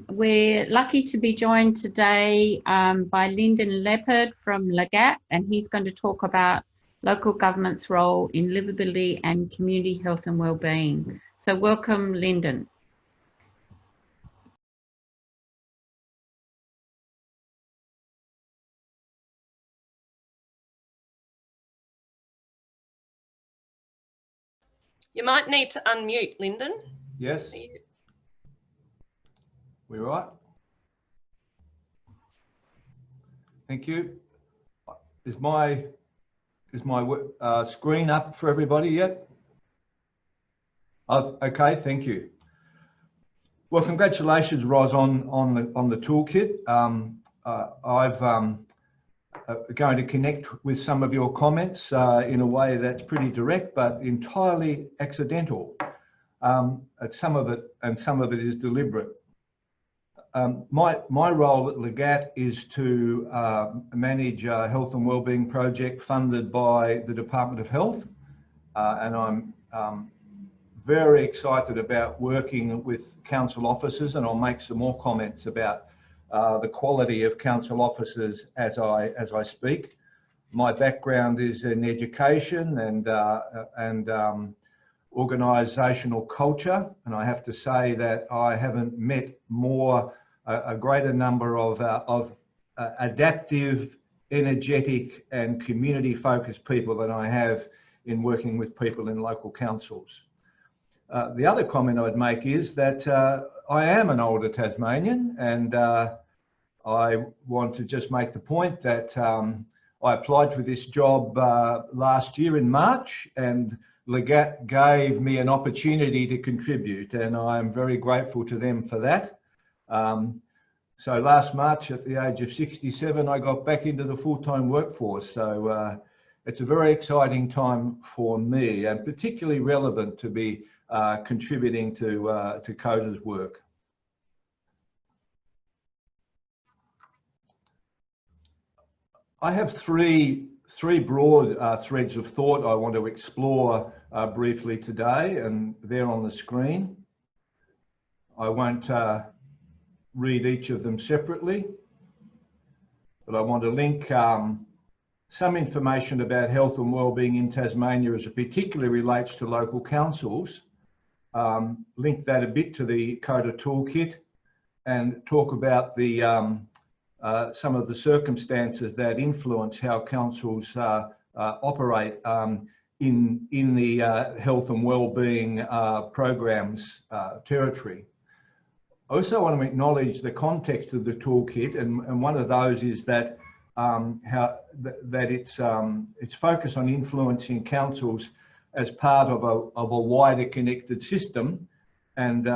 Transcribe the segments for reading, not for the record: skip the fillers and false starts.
We're lucky to be joined today by Lynden Leppard from LGAP, and he's going to talk about local government's role in livability and community health and wellbeing. So welcome, Lynden. You might need to unmute, Lynden. Yes. We all right? Thank you. Is my screen up for everybody yet? Okay, thank you. Well, congratulations, Roz, on the toolkit. I'm going to connect with some of your comments in a way that's pretty direct, but entirely accidental. Some of it is deliberate. My role at LGAT is to manage a health and wellbeing project funded by the Department of Health, and I'm very excited about working with council officers, and I'll make some more comments about the quality of council officers as I speak. My background is in education and organisational culture, and I have to say that I haven't met a greater number of adaptive, energetic and community-focused people than I have in working with people in local councils. The other comment I'd make is that I am an older Tasmanian, and I want to just make the point that I applied for this job last year in March, and LGAT gave me an opportunity to contribute, and I'm very grateful to them for that. So last March, at the age of 67, I got back into the full-time workforce. So it's a very exciting time for me, and particularly relevant to be contributing to COTA's work. I have three broad threads of thought I want to explore briefly today, and they're on the screen. I won't read each of them separately, but I want to link some information about health and wellbeing in Tasmania as it particularly relates to local councils, link that a bit to the COTA toolkit, and talk about the some of the circumstances that influence how councils operate in the health and wellbeing programs territory. I also want to acknowledge the context of the toolkit, and one of those is that its focus on influencing councils as part of a wider connected system, and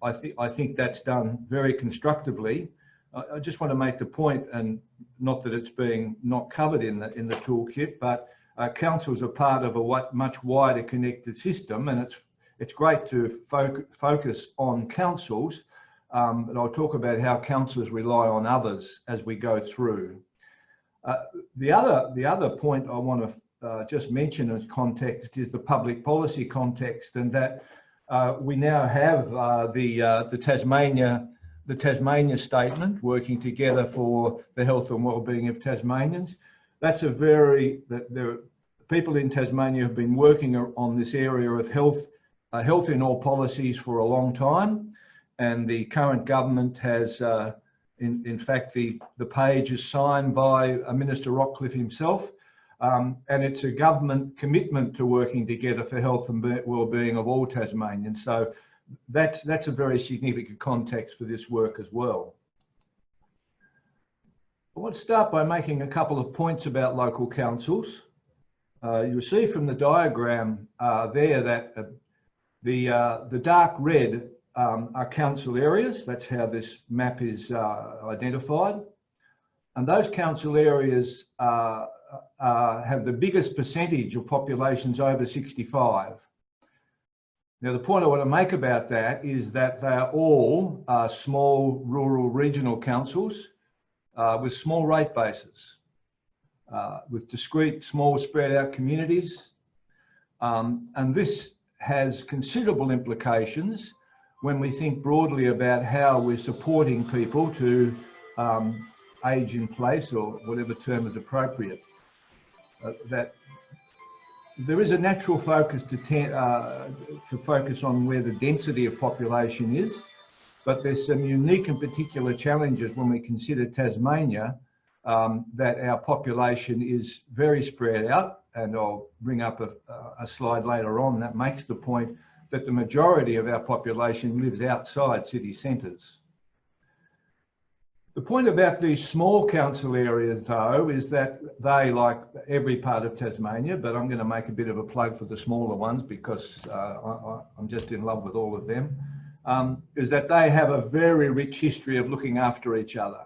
I think that's done very constructively. I just want to make the point, and not that it's being not covered in the toolkit, but councils are part of a much wider connected system, and it's great to focus on councils, but I'll talk about how councils rely on others as we go through. The other point I want to just mention as context is the public policy context, and that we now have the Tasmania statement, working together for the health and wellbeing of Tasmanians. That's people in Tasmania have been working on this area of health in all policies for a long time, and the current government has, in fact, the page is signed by Minister Rockliff himself, and it's a government commitment to working together for health and wellbeing of all Tasmanians. So that's a very significant context for this work as well. I want to start by making a couple of points about local councils. You'll see from the diagram there that the dark red are council areas. That's how this map is identified. And those council areas have the biggest percentage of populations over 65. Now, the point I want to make about that is that they are all small rural regional councils with small rate bases, with discrete, small, spread out communities. And this has considerable implications when we think broadly about how we're supporting people to age in place, or whatever term is appropriate, that there is a natural focus to focus on where the density of population is, but there's some unique and particular challenges when we consider Tasmania, that our population is very spread out, and I'll bring up a slide later on that makes the point that the majority of our population lives outside city centres. The point about these small council areas, though, is that they, like every part of Tasmania, but I'm going to make a bit of a plug for the smaller ones because I'm just in love with all of them, is that they have a very rich history of looking after each other.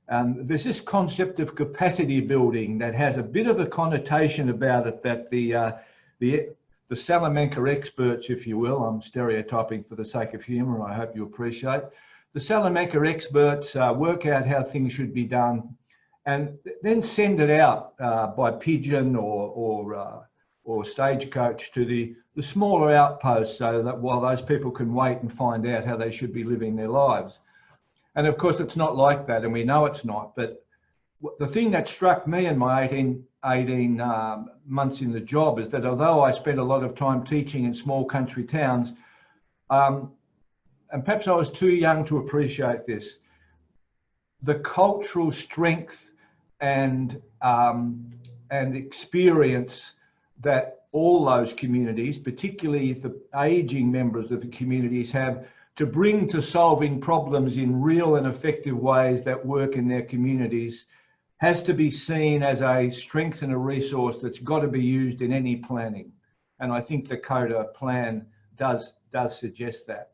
There's this concept of capacity building that has a bit of a connotation about it, that the Salamanca experts, if you will, I'm stereotyping for the sake of humour, I hope you appreciate. The Salamanca experts work out how things should be done and then send it out by pigeon or stagecoach to the smaller outposts, so that while those people can wait and find out how they should be living their lives. And of course, it's not like that, and we know it's not. But the thing that struck me in my 18 months in the job is that although I spent a lot of time teaching in small country towns, and perhaps I was too young to appreciate this, the cultural strength and experience that all those communities, particularly the ageing members of the communities, have to bring to solving problems in real and effective ways that work in their communities, has to be seen as a strength and a resource that's got to be used in any planning. And I think the COTA plan does suggest that.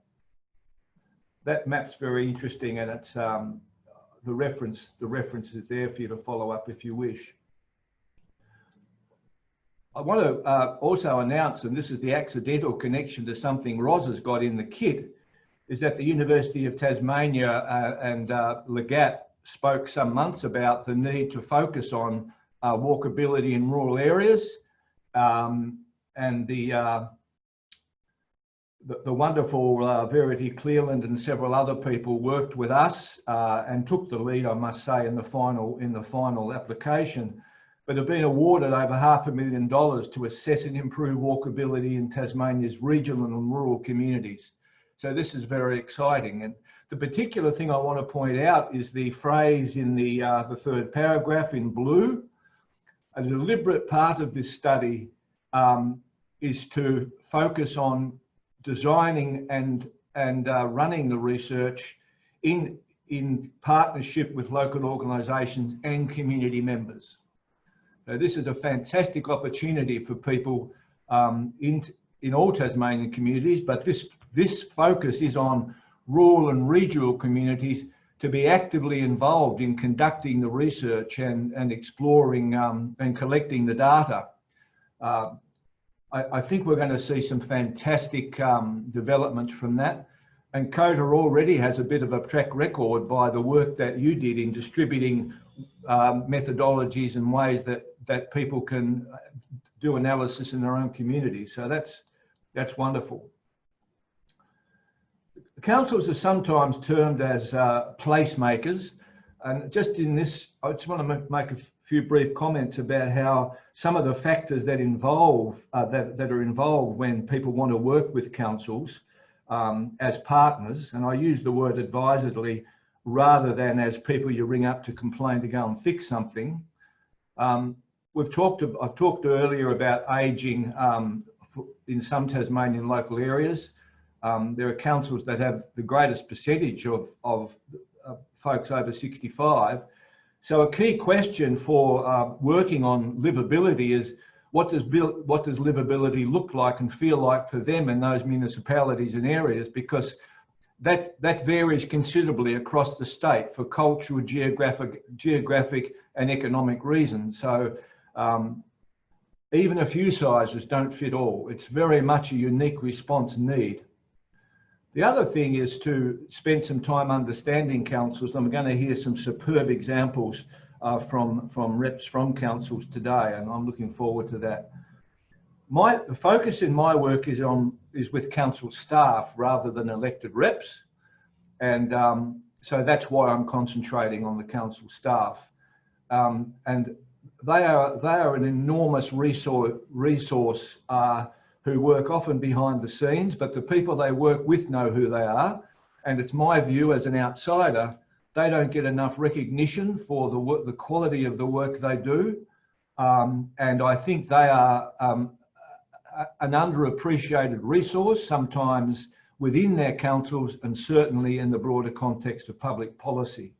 That map's very interesting, and it's the reference is there for you to follow up if you wish. I want to also announce, and this is the accidental connection to something Roz has got in the kit, is that the University of Tasmania and Legat spoke some months about the need to focus on walkability in rural areas, and the wonderful Verity Clearland and several other people worked with us and took the lead, I must say, in the final application, but have been awarded over $500,000 to assess and improve walkability in Tasmania's regional and rural communities. So this is very exciting. And the particular thing I want to point out is the phrase in the third paragraph in blue. A deliberate part of this study is to focus on designing and running the research in partnership with local organisations and community members. Now, this is a fantastic opportunity for people in all Tasmanian communities, but this focus is on rural and regional communities to be actively involved in conducting the research and exploring and collecting the data. I think we're going to see some fantastic developments from that. And COTA already has a bit of a track record by the work that you did in distributing methodologies and ways that people can do analysis in their own community. So that's wonderful. Councils are sometimes termed as placemakers, and just in this, I just want to make a few brief comments about how some of the factors that involve that are involved when people want to work with councils as partners, and I use the word advisedly rather than as people you ring up to complain to go and fix something. I've talked earlier about ageing in some Tasmanian local areas. There are councils that have the greatest percentage of folks over 65. So a key question for working on livability is what does livability look like and feel like for them in those municipalities and areas, because that varies considerably across the state for cultural, geographic and economic reasons. So even a few sizes don't fit all. It's very much a unique response need. The other thing is to spend some time understanding councils. I'm going to hear some superb examples from reps from councils today, and I'm looking forward to that. The focus in my work is on is with council staff rather than elected reps. And so that's why I'm concentrating on the council staff. And they are an enormous resource who work often behind the scenes, but the people they work with know who they are. And it's my view as an outsider, they don't get enough recognition for the quality of the work they do. And I think they are an underappreciated resource, sometimes within their councils and certainly in the broader context of public policy.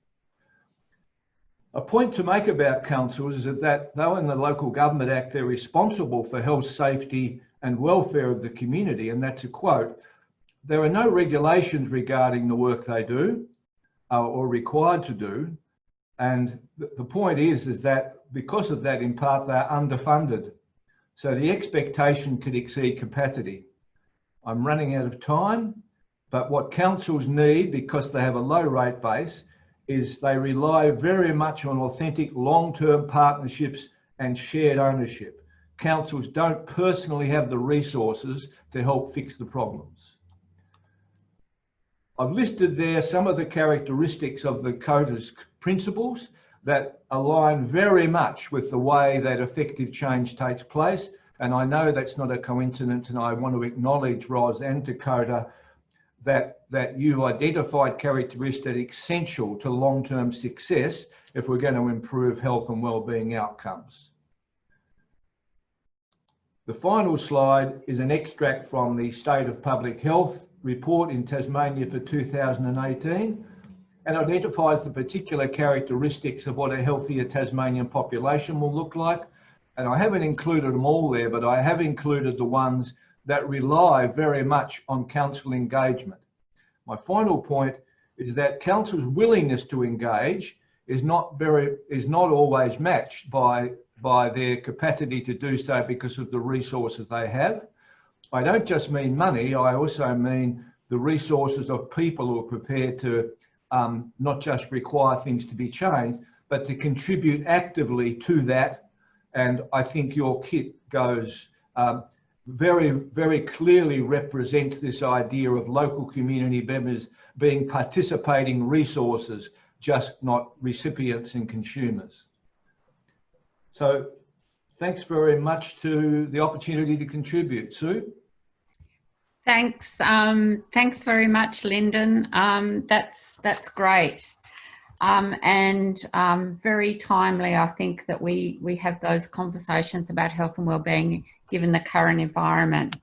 A point to make about councils is that though in the Local Government Act they're responsible for health, safety and welfare of the community, and that's a quote, there are no regulations regarding the work they do or required to do. And the point is that because of that, in part, they're underfunded. So the expectation could exceed capacity. I'm running out of time, but what councils need, because they have a low rate base, is they rely very much on authentic long-term partnerships and shared ownership. Councils don't personally have the resources to help fix the problems. I've listed there some of the characteristics of the COTA's principles that align very much with the way that effective change takes place. And I know that's not a coincidence, and I want to acknowledge Ros and to COTA that you've identified characteristics essential to long-term success if we're going to improve health and wellbeing outcomes. The final slide is an extract from the State of Public Health report in Tasmania for 2018 and identifies the particular characteristics of what a healthier Tasmanian population will look like. And I haven't included them all there, but I have included the ones that rely very much on council engagement. My final point is that council's willingness to engage is not always matched by their capacity to do so because of the resources they have. I don't just mean money, I also mean the resources of people who are prepared to not just require things to be changed, but to contribute actively to that. And I think your kit goes very, very clearly represents this idea of local community members being participating resources, just not recipients and consumers. So thanks very much to the opportunity to contribute. Sue? Thanks. Thanks very much, Lynden. That's great. And very timely, I think, that we have those conversations about health and wellbeing given the current environment.